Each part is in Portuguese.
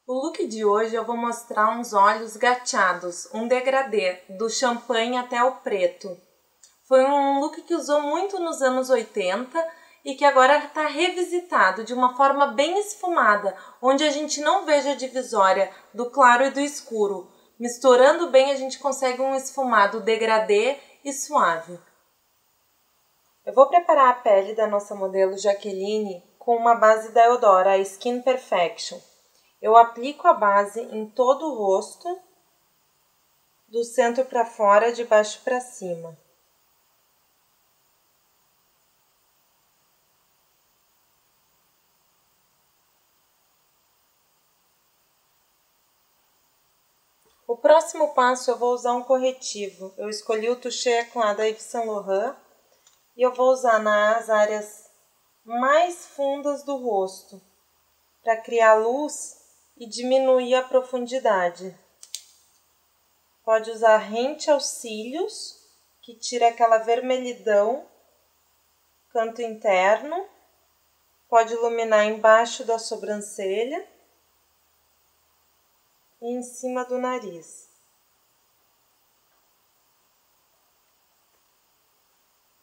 O look de hoje eu vou mostrar uns olhos gateados, um degradê, do champanhe até o preto. Foi um look que usou muito nos anos 80 e que agora está revisitado de uma forma bem esfumada, onde a gente não veja a divisória do claro e do escuro. Misturando bem a gente consegue um esfumado degradê e suave. Eu vou preparar a pele da nossa modelo Jaqueline com uma base da Eudora, a Skin Perfection. Eu aplico a base em todo o rosto, do centro para fora, de baixo para cima. O próximo passo eu vou usar um corretivo. Eu escolhi o Touché Eclat da Yves Saint Laurent e eu vou usar nas áreas mais fundas do rosto para criar luz e diminuir a profundidade. Pode usar rente aos cílios, que tira aquela vermelhidão, canto interno. Pode iluminar embaixo da sobrancelha e em cima do nariz.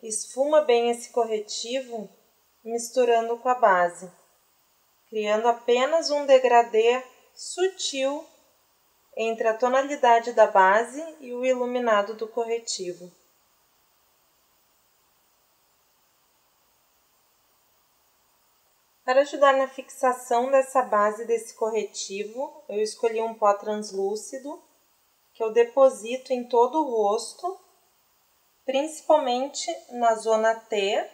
Esfuma bem esse corretivo misturando com a base, criando apenas um degradê sutil entre a tonalidade da base e o iluminado do corretivo. Para ajudar na fixação dessa base desse corretivo, eu escolhi um pó translúcido que eu deposito em todo o rosto, principalmente na zona T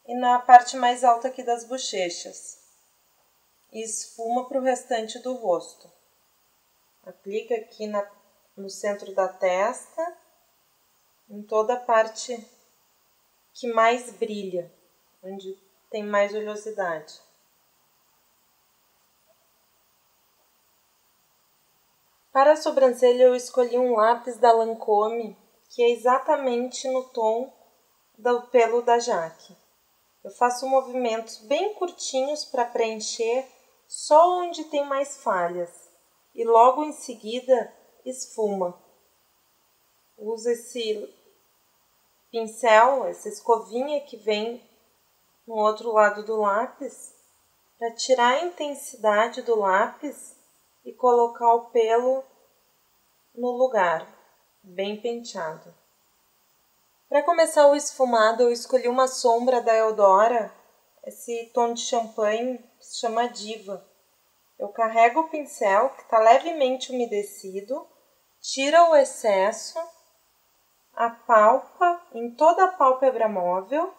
e na parte mais alta aqui das bochechas. E esfuma para o restante do rosto. Aplica aqui no centro da testa, em toda a parte que mais brilha, onde tem mais oleosidade. Para a sobrancelha eu escolhi um lápis da Lancôme, que é exatamente no tom do pelo da Jaque. Eu faço movimentos bem curtinhos para preencher só onde tem mais falhas e logo em seguida esfuma. Uso esse pincel, essa escovinha que vem no outro lado do lápis para tirar a intensidade do lápis e colocar o pelo no lugar, bem penteado. Para começar o esfumado, eu escolhi uma sombra da Eudora, esse tom de champanhe que se chama Diva. Eu carrego o pincel, que está levemente umedecido, tira o excesso, apalpa em toda a pálpebra móvel,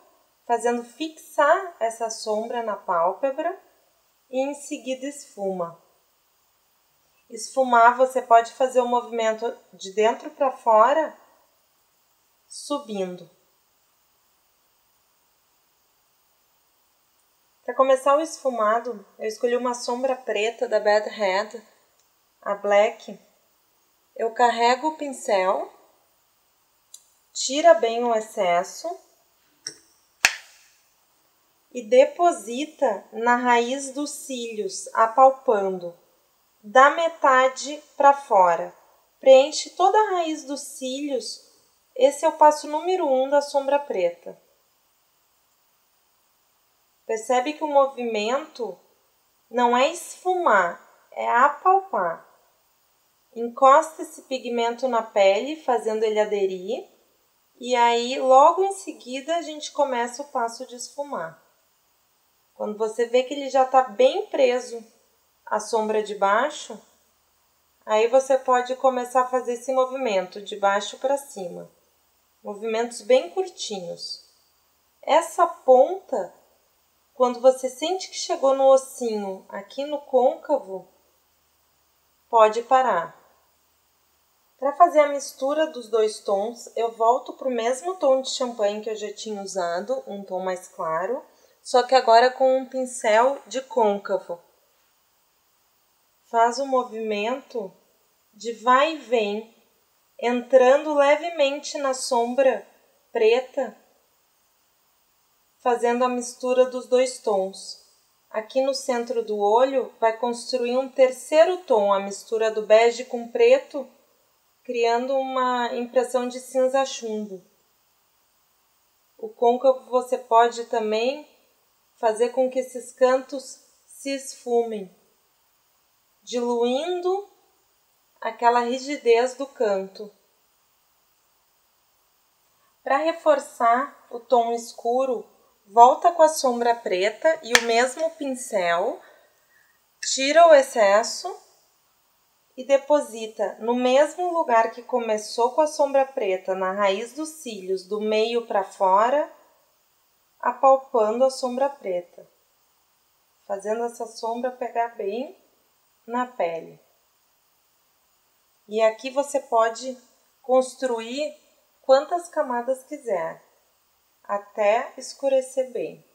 fazendo fixar essa sombra na pálpebra e em seguida esfuma. Esfumar, você pode fazer o movimento de dentro para fora, subindo. Para começar o esfumado, eu escolhi uma sombra preta da Bad Head, a Black. Eu carrego o pincel, tira bem o excesso e deposita na raiz dos cílios, apalpando, da metade para fora. Preenche toda a raiz dos cílios. Esse é o passo número 1 da sombra preta. Percebe que o movimento não é esfumar, é apalpar. Encosta esse pigmento na pele, fazendo ele aderir. E aí, logo em seguida, a gente começa o passo de esfumar. Quando você vê que ele já está bem preso à sombra de baixo, aí você pode começar a fazer esse movimento de baixo para cima. Movimentos bem curtinhos. Essa ponta, quando você sente que chegou no ossinho, aqui no côncavo, pode parar. Para fazer a mistura dos dois tons, eu volto para o mesmo tom de champanhe que eu já tinha usado, um tom mais claro, só que agora com um pincel de côncavo. Faz o movimento de vai e vem, entrando levemente na sombra preta, fazendo a mistura dos dois tons. aqui no centro do olho, vai construir um terceiro tom, a mistura do bege com preto, criando uma impressão de cinza chumbo. O côncavo você pode também fazer com que esses cantos se esfumem, diluindo aquela rigidez do canto. Para reforçar o tom escuro, volta com a sombra preta e o mesmo pincel, tira o excesso e deposita no mesmo lugar que começou com a sombra preta, na raiz dos cílios, do meio para fora, apalpando a sombra preta, fazendo essa sombra pegar bem na pele. E aqui você pode construir quantas camadas quiser, até escurecer bem.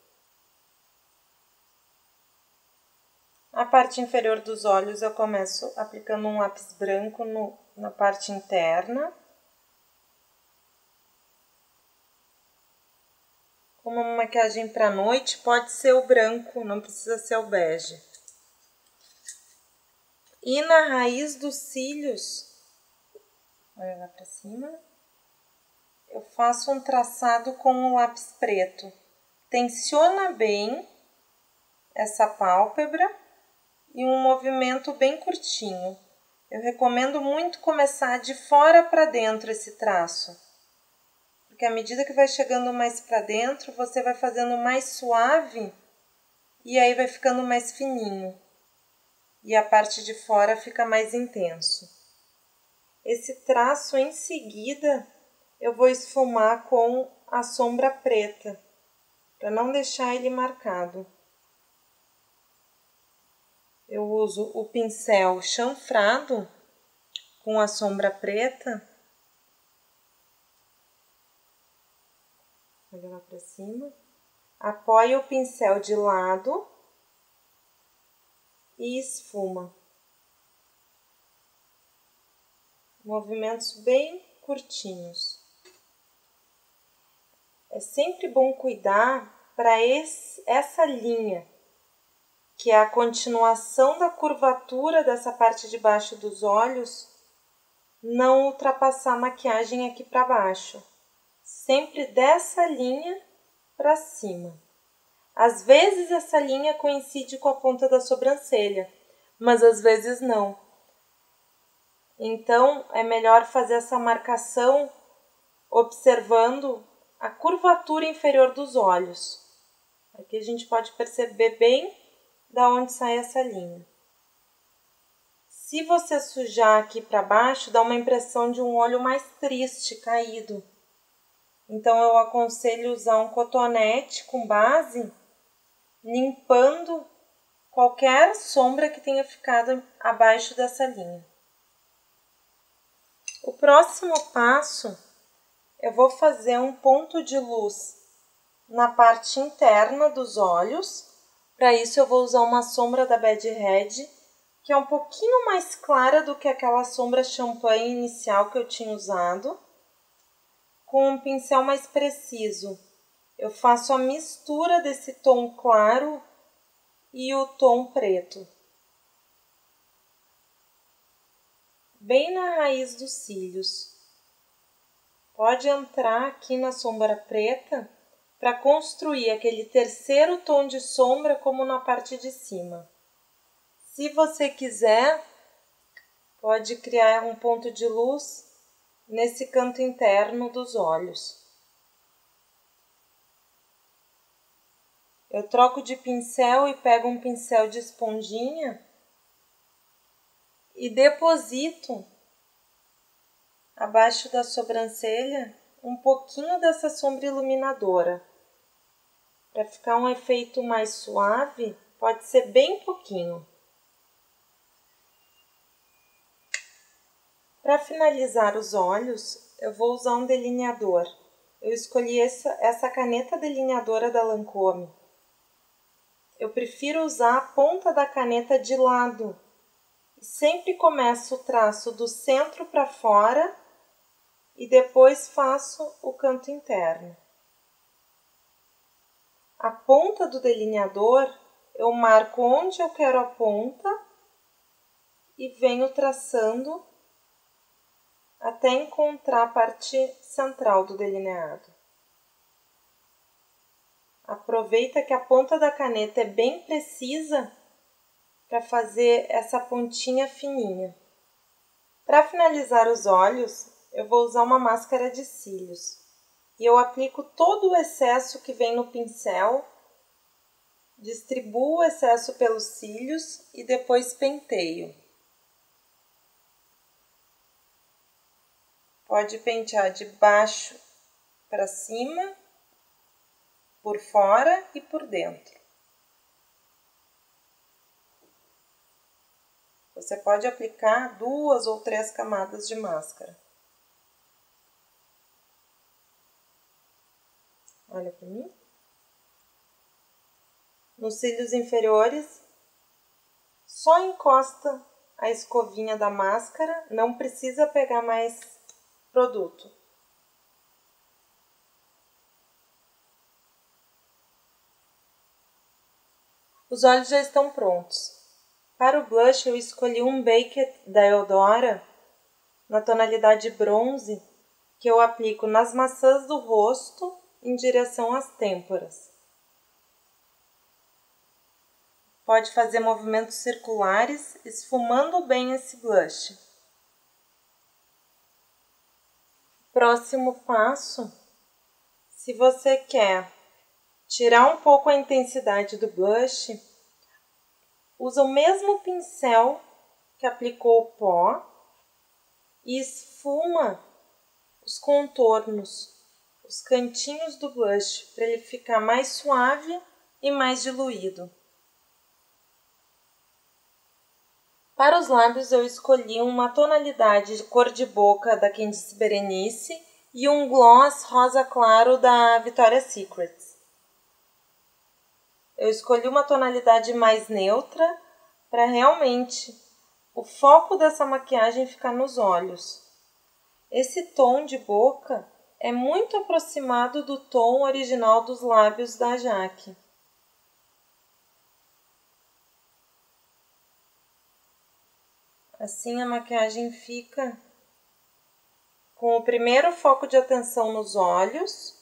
A parte inferior dos olhos eu começo aplicando um lápis branco na parte interna. Como uma maquiagem para noite, pode ser o branco, não precisa ser o bege. E na raiz dos cílios, olha lá para cima, eu faço um traçado com o lápis preto. Tensiona bem essa pálpebra e um movimento bem curtinho. Eu recomendo muito começar de fora para dentro esse traço, porque à medida que vai chegando mais para dentro, você vai fazendo mais suave e aí vai ficando mais fininho. E a parte de fora fica mais intenso. Esse traço em seguida eu vou esfumar com a sombra preta, para não deixar ele marcado. Eu uso o pincel chanfrado com a sombra preta. Olha lá para cima. Apoio o pincel de lado e esfuma. Movimentos bem curtinhos. É sempre bom cuidar para essa linha, que é a continuação da curvatura dessa parte de baixo dos olhos, não ultrapassar a maquiagem aqui para baixo. Sempre dessa linha para cima. Às vezes essa linha coincide com a ponta da sobrancelha, mas às vezes não. Então é melhor fazer essa marcação observando a curvatura inferior dos olhos. Aqui a gente pode perceber bem da onde sai essa linha. Se você sujar aqui para baixo, dá uma impressão de um olho mais triste, caído. Então eu aconselho usar um cotonete com base, limpando qualquer sombra que tenha ficado abaixo dessa linha. O próximo passo, eu vou fazer um ponto de luz na parte interna dos olhos. Para isso eu vou usar uma sombra da Bad Red, que é um pouquinho mais clara do que aquela sombra champanhe inicial que eu tinha usado. Com um pincel mais preciso, eu faço a mistura desse tom claro e o tom preto, bem na raiz dos cílios. Pode entrar aqui na sombra preta para construir aquele terceiro tom de sombra como na parte de cima. Se você quiser, pode criar um ponto de luz nesse canto interno dos olhos. Eu troco de pincel e pego um pincel de esponjinha e deposito abaixo da sobrancelha um pouquinho dessa sombra iluminadora. Para ficar um efeito mais suave, pode ser bem pouquinho. Para finalizar os olhos, eu vou usar um delineador. Eu escolhi essa caneta delineadora da Lancôme. Eu prefiro usar a ponta da caneta de lado. Sempre começo o traço do centro para fora e depois faço o canto interno. A ponta do delineador eu marco onde eu quero a ponta e venho traçando até encontrar a parte central do delineado. Aproveita que a ponta da caneta é bem precisa para fazer essa pontinha fininha. Para finalizar os olhos, eu vou usar uma máscara de cílios. E eu aplico todo o excesso que vem no pincel, distribuo o excesso pelos cílios e depois penteio. Pode pentear de baixo para cima, por fora e por dentro. Você pode aplicar 2 ou 3 camadas de máscara. Olha para mim. Nos cílios inferiores, só encosta a escovinha da máscara, não precisa pegar mais produto. Os olhos já estão prontos. Para o blush, eu escolhi um Baked da Eudora, na tonalidade bronze, que eu aplico nas maçãs do rosto em direção às têmporas. Pode fazer movimentos circulares, esfumando bem esse blush. Próximo passo, se você quer tirar um pouco a intensidade do blush, usa o mesmo pincel que aplicou o pó e esfuma os contornos, os cantinhos do blush, para ele ficar mais suave e mais diluído. Para os lábios eu escolhi uma tonalidade de cor de boca da Candice Berenice e um gloss rosa claro da Victoria's Secret. Eu escolhi uma tonalidade mais neutra para realmente o foco dessa maquiagem ficar nos olhos. Esse tom de boca é muito aproximado do tom original dos lábios da Jaque. Assim a maquiagem fica com o primeiro foco de atenção nos olhos,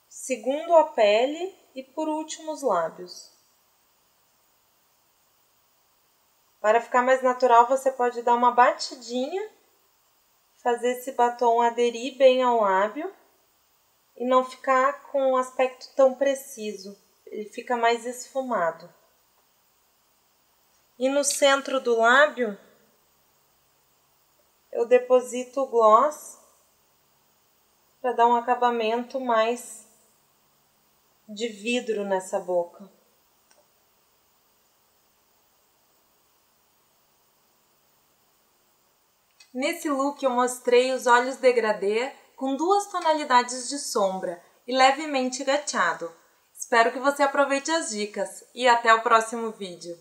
segundo a pele e por último os lábios. Para ficar mais natural, você pode dar uma batidinha, fazer esse batom aderir bem ao lábio e não ficar com um aspecto tão preciso, ele fica mais esfumado. E no centro do lábio, eu deposito o gloss para dar um acabamento mais de vidro nessa boca. Nesse look eu mostrei os olhos degradê com 2 tonalidades de sombra e levemente gateado. Espero que você aproveite as dicas e até o próximo vídeo.